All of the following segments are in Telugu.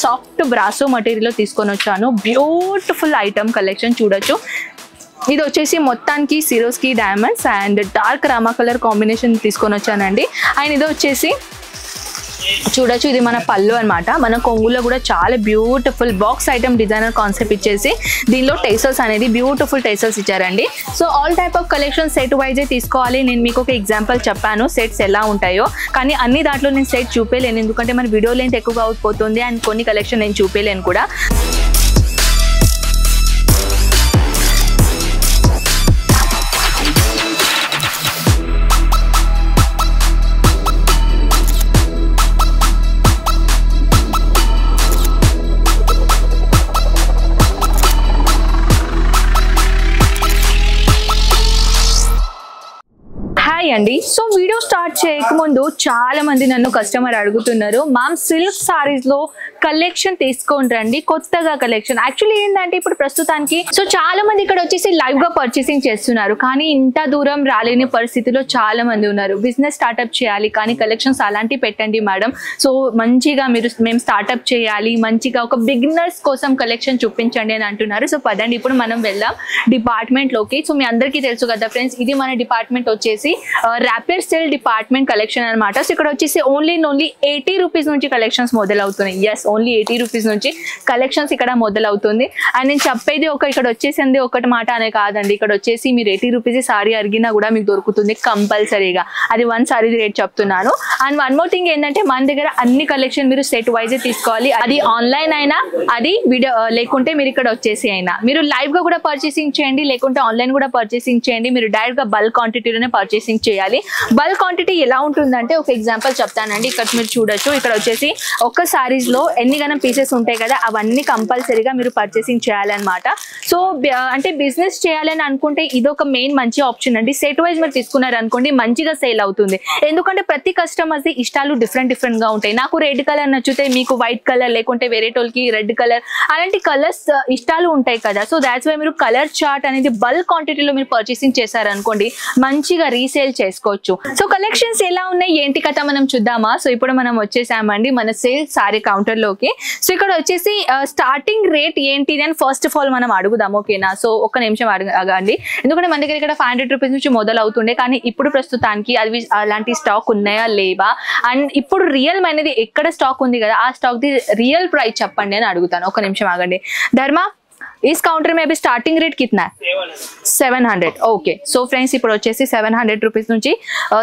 సాఫ్ట్ బ్రాసో మెటీరియల్ లో తీసుకొని వచ్చాను. బ్యూటిఫుల్ ఐటమ్ కలెక్షన్ చూడొచ్చు. ఇది వచ్చేసి మొత్తానికి Swarovski diamonds and dark Rama colour combination తీసుకొని వచ్చానండి. అండ్ ఇది వచ్చేసి చూడొచ్చు, ఇది మన పళ్ళు అనమాట. మన కొంగులో కూడా చాలా beautiful box item designer concept ఇచ్చేసి దీనిలో టేసల్స్ అనేది బ్యూటిఫుల్ టేసల్స్ ఇచ్చారండి. So all type of collection set yj తీసుకోవాలి. నేను మీకు ఒక ఎగ్జాంపుల్ చెప్పాను సెట్స్ ఎలా ఉంటాయో, కానీ అన్ని దాంట్లో నేను సెట్ చూపేయలేను ఎందుకంటే మన వీడియో లెంత్ ఎక్కువగా అవుతుంది అండ్ కొన్ని కలెక్షన్ నేను చూపేయలేను కూడా. అండి సో వీడియో స్టార్ట్ చేయకముందు చాలా మంది నన్ను కస్టమర్ అడుగుతున్నారు, మ్యామ్ సిల్క్ సారీస్ లో కలెక్షన్ తీసుకొని రండి, కొత్తగా కలెక్షన్. యాక్చువల్లీ ఏంటంటే ఇప్పుడు ప్రస్తుతానికి సో చాలా మంది ఇక్కడ వచ్చేసి లైవ్ గా పర్చేసింగ్ చేస్తున్నారు, కానీ ఇంత దూరం రాలేని పరిస్థితిలో చాలా మంది ఉన్నారు. బిజినెస్ స్టార్ట్అప్ చేయాలి కానీ కలెక్షన్స్ అలాంటివి పెట్టండి మేడం, సో మంచిగా మేము స్టార్ట్అప్ చేయాలి, మంచిగా ఒక బిగినర్స్ కోసం కలెక్షన్ చూపించండి అని అంటున్నారు. సో పదండి ఇప్పుడు మనం వెళ్దాం డిపార్ట్మెంట్ లోకి. సో మీ అందరికీ తెలుసు కదా ఫ్రెండ్స్, ఇది మన డిపార్ట్మెంట్ వచ్చేసి ర్యాపిడ్ సేల్ డిపార్ట్మెంట్ కలెక్షన్ అనమాట. సో ఇక్కడ వచ్చేసి ఓన్లీ 80 రూపీస్ నుంచి కలెక్షన్స్ మొదలవుతున్నాయి. ఎస్, ఓన్లీ 80 రూపీస్ నుంచి కలెక్షన్స్ ఇక్కడ మొదలవుతుంది. అండ్ నేను చెప్పేది ఇక్కడ వచ్చేసింది ఒకటి మాట అనే కాదండి, ఇక్కడ వచ్చేసి మీరు 80 రూపీస్ సారీ అడిగినా కూడా మీకు దొరుకుతుంది కంపల్సరీగా. అది వన్ సారీ రేట్ చెప్తున్నాను. అండ్ వన్ మోర్ థింగ్ ఏంటంటే మన దగ్గర అన్ని కలెక్షన్ మీరు సెట్ వైజ్ తీసుకోవాలి. అది ఆన్లైన్ అయినా, అది వీడియో లేకుంటే మీరు ఇక్కడ వచ్చేసి అయినా మీరు లైవ్ గా కూడా పర్చేసింగ్ చేయండి, లేకుంటే ఆన్లైన్ కూడా పర్చేసింగ్ చేయండి. మీరు డైరెక్ట్ గా బల్క్ క్వాంటిటీలోనే పర్చేసింగ్ చేయాలి. బల్క్ క్వాంటిటీ ఎలా ఉంటుందంటే ఒక ఎగ్జాంపుల్ చెప్తానండి. ఇక్కడ మీరు చూడొచ్చు, ఇక్కడ వచ్చేసి ఒక సారీస్ లో ఎన్ని గణం పీసెస్ ఉంటాయి కదా, అవన్నీ కంపల్సరీగా మీరు పర్చేసింగ్ చేయాలన్నమాట. సో అంటే బిజినెస్ చేయాలని అనుకుంటే ఇదొక మెయిన్ మంచి ఆప్షన్ అండి. సెట్ వైజ్ మీరు తీసుకున్నారు అనుకోండి మంచిగా సేల్ అవుతుంది, ఎందుకంటే ప్రతి కస్టమర్స్ ఇష్టాలు డిఫరెంట్ గా ఉంటాయి. నాకు రెడ్ కలర్ నచ్చితే మీకు వైట్ కలర్, లేకుంటే వేరే టోల్కి రెడ్ కలర్, అలాంటి కలర్స్ ఇష్టాలు ఉంటాయి కదా. సో దాట్స్ వై మీరు కలర్ చార్ట్ అనేది బల్క్ క్వాంటిటీలో మీరు పర్చేసింగ్ చేశారనుకోండి మంచిగా రీసేల్ చేసుకోవచ్చు. సో కలెక్షన్స్ ఎలా ఉన్నాయి ఏంటి కథ మనం చూద్దామా. సో ఇప్పుడు మనం వచ్చేసామండి మన సేల్ సారీ కౌంటర్ లోకి. సో ఇక్కడ వచ్చేసి స్టార్టింగ్ రేట్ ఏంటి అని ఫస్ట్ ఆఫ్ ఆల్ మనం అడుగుదాం, ఓకేనా. సో ఒక్క నిమిషం అడగండి, ఎందుకంటే మన దగ్గర ఇక్కడ 500 రూపీస్ నుంచి మొదలవుతుండే, కానీ ఇప్పుడు ప్రస్తుతానికి అవి అలాంటి స్టాక్ ఉన్నాయా లేవా, అండ్ ఇప్పుడు రియల్ అనేది ఎక్కడ స్టాక్ ఉంది కదా, ఆ స్టాక్ ది రియల్ ప్రైస్ చెప్పండి అని అడుగుతాను. ఒక నిమిషం ఆగండి. ధర్మ, इस काउंटर में अभी स्टार्टिंग रेट कितना है? 700. ఓకే. సో ఫ్రెండ్స్ ఇప్పుడు వచ్చేసి 700 రూపీస్ నుంచి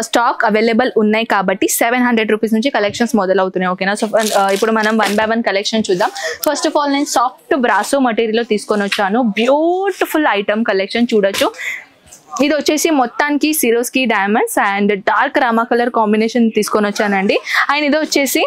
స్టాక్ అవైలబుల్ ఉన్నాయి కాబట్టి 700 రూపీస్ నుంచి కలెక్షన్స్ మొదలవుతున్నాయి, ఓకేనా. సో ఇప్పుడు మనం 1 by 1 కలెక్షన్ చూద్దాం. ఫస్ట్ ఆఫ్ ఆల్ నేను సాఫ్ట్ బ్రాసో మెటీరియల్ లో తీసుకొని వచ్చాను. బ్యూటిఫుల్ ఐటమ్ కలెక్షన్ చూడొచ్చు. ఇది వచ్చేసి మొత్తానికి Swarovski diamonds and dark Rama colour combination తీసుకొని వచ్చానండి. అండ్ ఇది వచ్చేసి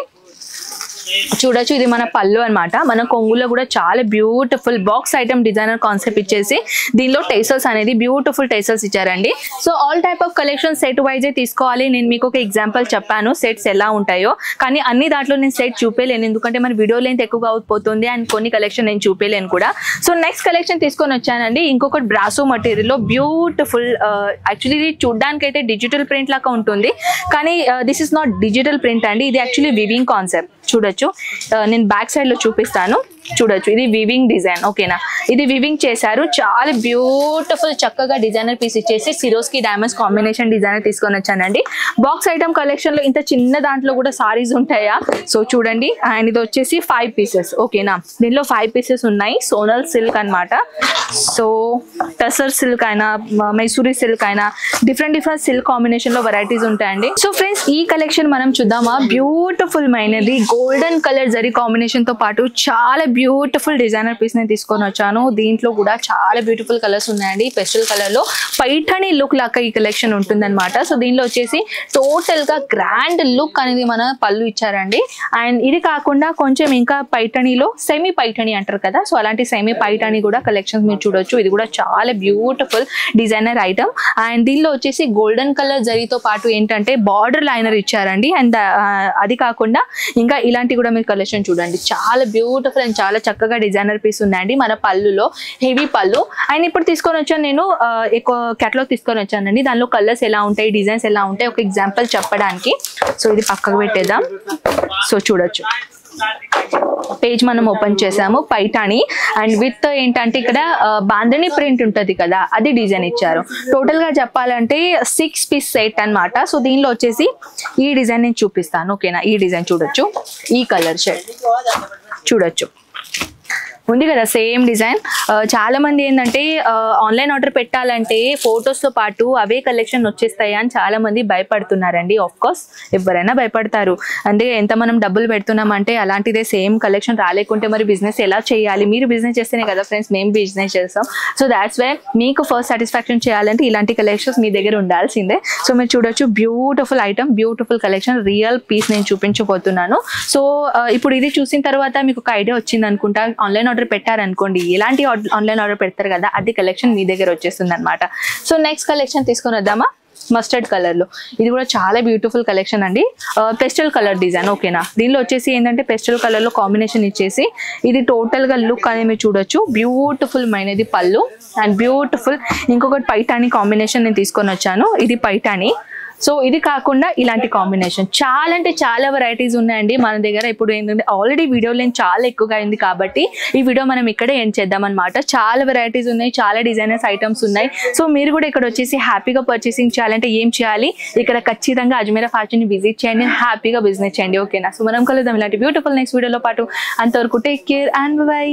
చూడొచ్చు, ఇది మన పళ్ళు అనమాట. మన కొంగులో కూడా చాలా beautiful box item designer concept ఇచ్చేసి దీనిలో టేసల్స్ అనేది బ్యూటిఫుల్ టేసల్స్ ఇచ్చారండి. So all type of collection set yj తీసుకోవాలి. నేను మీకు ఒక ఎగ్జాంపుల్ చెప్పాను సెట్స్ ఎలా ఉంటాయో, కానీ అన్ని దాంట్లో నేను సెట్ చూపేయలేను ఎందుకంటే మన వీడియో లెంత్ ఎక్కువగా అవుతుంది అండ్ కొన్ని కలెక్షన్ నేను చూపేయలేను కూడా. సో నెక్స్ట్ కలెక్షన్ తీసుకొని వచ్చానండి. ఇంకొకటి బ్రాసో మెటీరియల్ లో బ్యూటిఫుల్, యాక్చువల్లీ ఇది చూడడానికి అయితే డిజిటల్ ప్రింట్ లాగా ఉంటుంది, కానీ this is not digital print అండి, ఇది యాక్చువల్లీ వివింగ్ కాన్సెప్ట్. చూడొచ్చు, నేను బ్యాక్ సైడ్ లో చూపిస్తాను. చూడొచ్చు, ఇది వివింగ్ డిజైన్, ఓకేనా. ఇది వివింగ్ చేశారు, చాలా బ్యూటిఫుల్ చక్కగా డిజైనర్ పీస్ ఇచ్చేసి సిరోస్కి డైమండ్స్ కాంబినేషన్ డిజైనర్ తీసుకొని వచ్చానండి. బాక్స్ ఐటమ్ కలెక్షన్ లో ఇంత చిన్న దాంట్లో కూడా సారీస్ ఉంటాయా. సో చూడండి, అండ్ ఇది వచ్చేసి 5 పీసెస్, ఓకేనా. దీనిలో 5 పీసెస్ ఉన్నాయి. సోనల్ సిల్క్ అనమాట. సో టసర్ సిల్క్ అయినా, మైసూరి సిల్క్ అయినా, డిఫరెంట్ సిల్క్ కాంబినేషన్ లో వెరైటీస్ ఉంటాయండి. సో ఫ్రెండ్స్ ఈ కలెక్షన్ మనం చూద్దామా. బ్యూటిఫుల్ మైనది గోల్డెన్ కలర్ జరీ కాంబినేషన్ తో పాటు చాలా బ్యూటిఫుల్ డిజైనర్ పీస్ నేను తీసుకొని వచ్చాను. దీంట్లో కూడా చాలా బ్యూటిఫుల్ కలర్స్ ఉన్నాయండి. పెస్టల్ కలర్ లో పైఠానీ లుక్ లాగా ఈ కలెక్షన్ ఉంటుంది అనమాట. సో దీనిలో వచ్చేసి టోటల్ గా గ్రాండ్ లుక్ అనేది మన పళ్ళు ఇచ్చారండి. అండ్ ఇది కాకుండా కొంచెం ఇంకా పైఠానీలో సెమీ పైఠానీ అంటారు కదా, సో అలాంటి సెమీ పైఠానీ కూడా కలెక్షన్స్ మీరు చూడొచ్చు. ఇది కూడా చాలా బ్యూటిఫుల్ డిజైనర్ ఐటమ్. అండ్ దీనిలో వచ్చేసి గోల్డెన్ కలర్ జరీతో పాటు ఏంటంటే బార్డర్ లైనర్ ఇచ్చారండి. అండ్ అది కాకుండా ఇంకా ఇలాంటి కూడా మీరు కలెక్షన్ చూడండి, చాలా బ్యూటిఫుల్ అండ్ చాలా చక్కగా డిజైనర్ పీస్ ఉన్నాయండి మన పళ్ళులో, హెవీ పళ్ళు. అండ్ ఇప్పుడు తీసుకొని వచ్చాను నేను ఎక్కువ కేటలాగ్ తీసుకొని వచ్చానండి. దానిలో కలర్స్ ఎలా ఉంటాయి, డిజైన్స్ ఎలా ఉంటాయి ఒక ఎగ్జాంపుల్ చెప్పడానికి. సో ఇది పక్కకు పెట్టేద్దాం. సో చూడొచ్చు, పేజ్ మనం ఓపెన్ చేసాము, పైటాని అండ్ విత్ ఏంటంటే ఇక్కడ బాంధని ప్రింట్ ఉంటది కదా, అది డిజైన్ ఇచ్చారు. టోటల్ గా చెప్పాలంటే 6 పీస్ సెట్ అన్నమాట. సో దీనిలో వచ్చేసి ఈ డిజైన్ నేను చూపిస్తాను, ఓకేనా. ఈ డిజైన్ చూడొచ్చు, ఈ కలర్ షేడ్ చూడొచ్చు, ఉంది కదా సేమ్ డిజైన్. చాలా మంది ఏంటంటే ఆన్లైన్ ఆర్డర్ పెట్టాలంటే ఫొటోస్ తో పాటు అవే కలెక్షన్ వచ్చేస్తాయి అని చాలా మంది భయపడుతున్నారండి. ఆఫ్ కోర్స్ ఎవరైనా భయపడతారు, అంటే ఎంత మనం డబ్బులు పెడుతున్నామంటే అలాంటిదే సేమ్ కలెక్షన్ రాలేకుంటే మరి బిజినెస్ ఎలా చేయాలి? మీరు బిజినెస్ చేస్తేనే కదా ఫ్రెండ్స్ మేము బిజినెస్ చేస్తాం. సో దాట్స్ వై మీకు ఫస్ట్ సాటిస్ఫాక్షన్ చేయాలంటే ఇలాంటి కలెక్షన్స్ మీ దగ్గర ఉండాల్సిందే. సో మీరు చూడొచ్చు, beautiful item, beautiful collection, real piece నేను చూపించబోతున్నాను. సో ఇప్పుడు ఇది చూసిన తర్వాత మీకు ఒక ఐడియా వచ్చింది అనుకుంటా. ఆన్లైన్ ఆర్డర్ పెట్టారనుకోండి, ఎలాంటి ఆన్లైన్ ఆర్డర్ పెడతారు కదా, అది కలెక్షన్ మీ దగ్గర వచ్చేస్తుంది అనమాట. సో నెక్స్ట్ కలెక్షన్ తీసుకొని వద్దామా? మస్టర్డ్ కలర్ లో ఇది కూడా చాలా బ్యూటిఫుల్ కలెక్షన్ అండి. పెస్టల్ కలర్ డిజైన్, ఓకేనా. దీనిలో వచ్చేసి ఏంటంటే పెస్టల్ కలర్ లో కాంబినేషన్ ఇచ్చేసి ఇది టోటల్ గా లుక్ అనేది మీరు చూడొచ్చు. బ్యూటిఫుల్ మైనది పళ్ళు అండ్ బ్యూటిఫుల్ ఇంకొకటి పైటాని కాంబినేషన్ నేను తీసుకొని వచ్చాను. ఇది పైటాని. సో ఇది కాకుండా ఇలాంటి కాంబినేషన్ చాలా అంటే చాలా వెరైటీస్ ఉన్నాయండి మన దగ్గర. ఇప్పుడు ఏంటంటే ఆల్రెడీ వీడియో లెంత్ చాలా ఎక్కువగా అయింది కాబట్టి ఈ వీడియో మనం ఇక్కడే ఎండ్ చేద్దాం అనమాట. చాలా వెరైటీస్ ఉన్నాయి, చాలా డిజైనర్స్ ఐటమ్స్ ఉన్నాయి. సో మీరు కూడా ఇక్కడ వచ్చేసి హ్యాపీగా పర్చేసింగ్ చేయాలంటే ఏం చేయాలి? ఇక్కడ ఖచ్చితంగా అజ్మీరా ఫ్యాషన్ ని విజిట్ చేయండి, హ్యాపీగా బిజినెస్ చేయండి, ఓకేనా. సో మనం కలుద్దాం ఇలాంటి బ్యూటిఫుల్ నెక్స్ట్ వీడియోలో పాటు. అంతవరకు టేక్ కేర్ అండ్ బై.